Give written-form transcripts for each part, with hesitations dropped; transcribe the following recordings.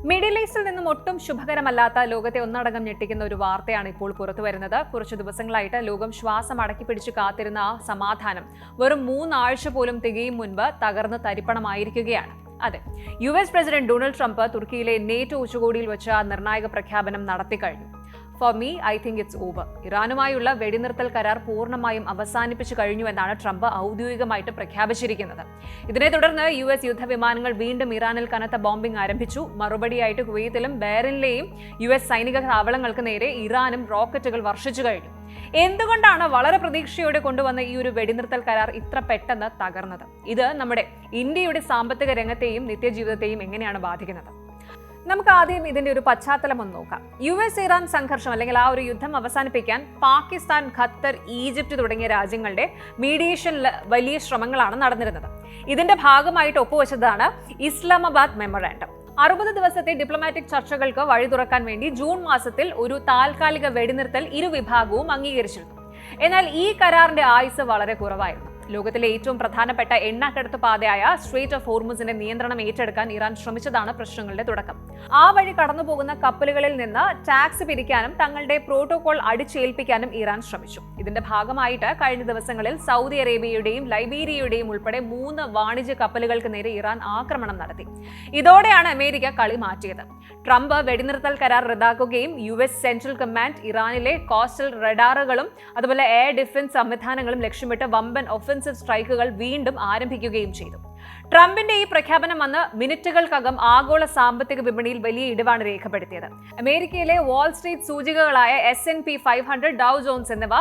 Middle ഈസ്റ്റിൽ നിന്നും ഒട്ടും ശുഭകരമല്ലാത്ത ലോകത്തെ ഒന്നടങ്കം ഞെട്ടിക്കുന്ന ഒരു വാർത്തയാണ് ഇപ്പോൾ പുറത്തുവരുന്നത്. കുറച്ചു ദിവസങ്ങളായിട്ട് ലോകം ശ്വാസം അടക്കിപ്പിടിച്ച് കാത്തിരുന്ന ആ സമാധാനം വെറും 3 ആഴ്ച പോലും തികയും മുൻപ് തകർന്ന് തരിപ്പണമായിരിക്കുകയാണ്. അതെ, US പ്രസിഡന്റ് ഡൊണാൾഡ് ട്രംപ് തുർക്കിയിലെ നേറ്റോ ഉച്ചകോടിയിൽ വെച്ച് ആ നിർണായക പ്രഖ്യാപനം നടത്തിക്കഴിഞ്ഞു. For me I think it's over. ഇറാനുമായുള്ള വെടിനിർത്തൽ കരാർ പൂർണ്ണമായും അവസാനിപ്പിച്ചു കഴിഞ്ഞുവെന്നാണ് ട്രംപ് ഔദ്യോഗികമായിട്ട് പ്രഖ്യാപിച്ചിരിക്കുന്നത്. ഇതിനെ തുടർന്ന് US യുദ്ധവിമാനങ്ങൾ വീണ്ടും ഇറാനിൽ കനത്ത ബോംബിംഗ് ആരംഭിച്ചു. മറുപടിയായിട്ട് കുവൈത്തിലും ബഹ്റൈനിലെയും US സൈനിക താവളങ്ങൾക്ക് നേരെ ഇറാനും റോക്കറ്റുകൾ വർഷിച്ചു കഴിഞ്ഞു. എന്തുകൊണ്ടാണ് വളരെ പ്രതീക്ഷയോടെ കൊണ്ടുവന്ന ഈ ഒരു വെടിനിർത്തൽ കരാർ ഇത്ര പെട്ടെന്ന് തകർന്നത്? ഇത് നമ്മുടെ ഇന്ത്യയുടെ സാമ്പത്തിക രംഗത്തെയും നിത്യജീവിതത്തെയും എങ്ങനെയാണ് ബാധിക്കുന്നത്? നമുക്ക് ആദ്യം ഇതിന്റെ ഒരു പശ്ചാത്തലം ഒന്ന് നോക്കാം. US ഇറാൻ സംഘർഷം അല്ലെങ്കിൽ ആ ഒരു യുദ്ധം അവസാനിപ്പിക്കാൻ പാകിസ്ഥാൻ, ഖത്തർ, ഈജിപ്റ്റ് തുടങ്ങിയ രാജ്യങ്ങളുടെ മീഡിയേഷനിൽ വലിയ ശ്രമങ്ങളാണ് നടന്നിരുന്നത്. ഇതിന്റെ ഭാഗമായിട്ട് ഒപ്പുവെച്ചതാണ് ഇസ്ലാമാബാദ് മെമ്മോറാണ്ടം. 60 ദിവസത്തെ ഡിപ്ലോമാറ്റിക് ചർച്ചകൾക്ക് വഴി തുറക്കാൻ വേണ്ടി ജൂൺ മാസത്തിൽ ഒരു താൽക്കാലിക വെടിനിർത്തൽ ഇരുവിഭാഗവും അംഗീകരിച്ചിരുന്നു. എന്നാൽ ഈ കരാറിന്റെ ആയുസ് വളരെ കുറവായിരുന്നു. ലോകത്തിലെ ഏറ്റവും പ്രധാനപ്പെട്ട എണ്ണക്കടത്ത് പാതയായ സ്ട്രെയിറ്റ് ഓഫ് ഹോർമുസിന്റെ നിയന്ത്രണം ഏറ്റെടുക്കാൻ ഇറാൻ ശ്രമിച്ചതാണ് പ്രശ്നങ്ങളുടെ തുടക്കം. ആ വഴി കടന്നുപോകുന്ന കപ്പലുകളിൽ നിന്ന് ടാക്സ് പിരിക്കാനും തങ്ങളുടെ പ്രോട്ടോകോൾ അടിച്ചേൽപ്പിക്കാനും ഇറാൻ ശ്രമിച്ചു. ഇതിന്റെ ഭാഗമായിട്ട് കഴിഞ്ഞ ദിവസങ്ങളിൽ സൗദി അറേബ്യയുടെയും ലൈബീരിയയുടെയും ഉൾപ്പെടെ 3 വാണിജ്യ കപ്പലുകൾക്ക് നേരെ ഇറാൻ ആക്രമണം നടത്തി. ഇതോടെയാണ് അമേരിക്ക കളി മാറ്റിയത്. ട്രംപ് വെടിനിർത്തൽ കരാർ റദ്ദാക്കുകയും US സെൻട്രൽ കമാൻഡ് ഇറാനിലെ കോസ്റ്റൽ റഡാറുകളും അതുപോലെ എയർ ഡിഫൻസ് സംവിധാനങ്ങളും ലക്ഷ്യമിട്ട് വമ്പൻ ഒഫൻസീവ് സ്ട്രൈക്കുകൾ വീണ്ടും ആരംഭിക്കുകയും ചെയ്തു. ട്രംപിന്റെ ഈ പ്രഖ്യാപനം വന്ന് മിനിറ്റുകൾക്കകം ആഗോള സാമ്പത്തിക വിപണിയിൽ വലിയ ഇടിവാണ് രേഖപ്പെടുത്തിയത്. അമേരിക്കയിലെ വാൾ സ്ട്രീറ്റ് സൂചികകളായ S&P 500, ഡൗ ജോൺസ് എന്നിവ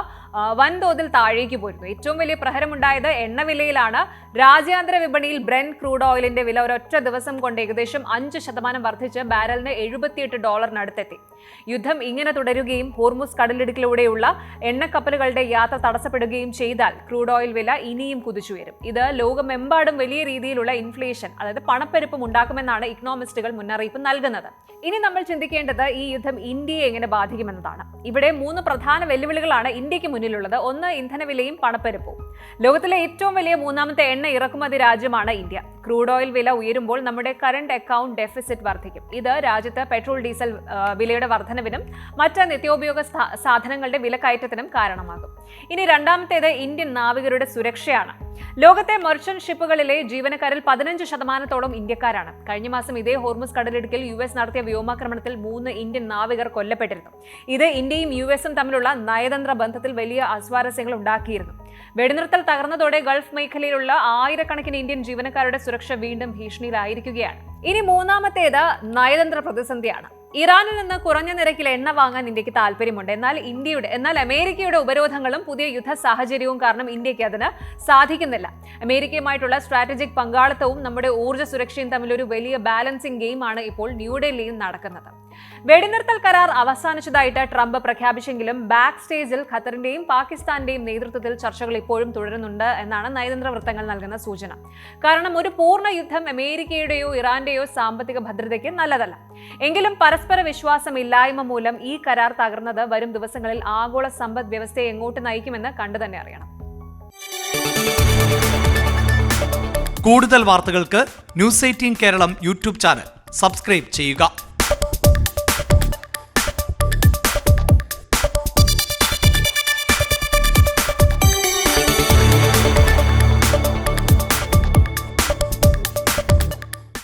വൻതോതിൽ താഴേക്ക് പോയിരുന്നു. ഏറ്റവും വലിയ പ്രഹരമുണ്ടായത് എണ്ണവിലയിലാണ്. രാജ്യാന്തര വിപണിയിൽ ബ്രെന്റ് ക്രൂഡ് ഓയിലിന്റെ വില ഒരൊറ്റ ദിവസം കൊണ്ട് ഏകദേശം 5% വർദ്ധിച്ച് ബാരലിന് $78 യുദ്ധം ഇങ്ങനെ തുടരുകയും ഹോർമുസ് കടലിടുക്കിലൂടെയുള്ള എണ്ണക്കപ്പലുകളുടെ യാത്ര തടസ്സപ്പെടുകയും ചെയ്താൽ ക്രൂഡ് ഓയിൽ വില ഇനിയും കുതിച്ചുയരും. ഇത് ലോകമെമ്പാടും വലിയ രീതിയിലുള്ള ഇൻഫ്ലേഷൻ, അതായത് പണപ്പെരുപ്പം ഉണ്ടാക്കുമെന്നാണ് ഇക്കണോമിസ്റ്റുകൾ മുന്നറിയിപ്പ് നൽകുന്നത്. ഇനി നമ്മൾ ചിന്തിക്കേണ്ടത് ഈ യുദ്ധം ഇന്ത്യയെ എങ്ങനെ ബാധിക്കുമെന്നതാണ്. ഇവിടെ 3 പ്രധാന വെല്ലുവിളികളാണ് ഇന്ത്യക്ക് മുന്നിലുള്ളത്. ഒന്ന്, ഇന്ധനവിലയും പണപ്പെരുപ്പവും. ലോകത്തിലെ ഏറ്റവും വലിയ 3ാമത്തെ എണ്ണ ഇറക്കുമതി രാജ്യമാണ് ഇന്ത്യ. ക്രൂഡ് ഓയിൽ വില ഉയരുമ്പോൾ നമ്മുടെ കറന്റ് അക്കൗണ്ട് ഡെഫിസിറ്റ് വർദ്ധിക്കും. ഇത് രാജ്യത്ത് പെട്രോൾ, ഡീസൽ വിലയുടെ വർധനവിനും മറ്റ് നിത്യോപയോഗ സാധനങ്ങളുടെ വിലക്കയറ്റത്തിനും കാരണമാകും. ഇനി രണ്ടാമത്തേത് ഇന്ത്യൻ നാവികരുടെ സുരക്ഷയാണ്. ലോകത്തെ മെർച്ചന്റ് ഷിപ്പുകളിലെ ജീവനക്കാരിൽ 15% ഇന്ത്യക്കാരാണ്. കഴിഞ്ഞ മാസം ഇതേ ഹോർമുസ് കടലിടുക്കിൽ US നടത്തിയ വ്യോമാക്രമണത്തിൽ 3 ഇന്ത്യൻ നാവികർ കൊല്ലപ്പെട്ടിരുന്നു. ഇത് ഇന്ത്യയും US തമ്മിലുള്ള നയതന്ത്ര ബന്ധത്തിൽ വലിയ അസ്വാരസ്യങ്ങൾ ഉണ്ടാക്കിയിരുന്നു. വെടിനിർത്തൽ തകർന്നതോടെ ഗൾഫ് മേഖലയിലുള്ള ആയിരക്കണക്കിന് ഇന്ത്യൻ ജീവനക്കാരുടെ സുരക്ഷ വീണ്ടും ഭീഷണിയിലായിരിക്കുകയാണ്. ഇനി മൂന്നാമത്തേത് നയതന്ത്ര പ്രതിസന്ധിയാണ്. ഇറാനിൽ നിന്ന് കുറഞ്ഞ നിരക്കിൽ എണ്ണ വാങ്ങാൻ ഇന്ത്യക്ക് താല്പര്യമുണ്ട്. എന്നാൽ അമേരിക്കയുടെ ഉപരോധങ്ങളും പുതിയ യുദ്ധ സാഹചര്യവും കാരണം ഇന്ത്യക്ക് അതിന് സാധിക്കുന്നില്ല. അമേരിക്കയുമായിട്ടുള്ള സ്ട്രാറ്റജിക് പങ്കാളിത്തവും നമ്മുടെ ഊർജ്ജ സുരക്ഷയും തമ്മിലൊരു വലിയ ബാലൻസിംഗ് ഗെയിമാണ് ഇപ്പോൾ ന്യൂഡൽഹിയിൽ നടക്കുന്നത്. വെടിനിർത്തൽ കരാർ അവസാനിച്ചതായിട്ട് ട്രംപ് പ്രഖ്യാപിച്ചെങ്കിലും ബാക്ക് സ്റ്റേജിൽ ഖത്തറിന്റെയും പാകിസ്ഥാന്റെയും നേതൃത്വത്തിൽ ചർച്ചകൾ ഇപ്പോഴും തുടരുന്നുണ്ട് എന്നാണ് നയതന്ത്ര വൃത്തങ്ങൾ നൽകുന്ന സൂചന. കാരണം ഒരു പൂർണ്ണ യുദ്ധം അമേരിക്കയുടെയോ ഇറാന്റെയോ സാമ്പത്തിക ഭദ്രതയ്ക്ക് നല്ലതല്ല. എങ്കിലും പരസ്പര വിശ്വാസമില്ലായ്മ മൂലം ഈ കരാർ തകർന്നത് വരും ദിവസങ്ങളിൽ ആഗോള സമ്പദ് വ്യവസ്ഥയെ എങ്ങോട്ട് നയിക്കുമെന്ന് കണ്ടു തന്നെ അറിയണം. കൂടുതൽ വാർത്തകൾക്ക് News 18 Keralam YouTube channel subscribe ചെയ്യുക.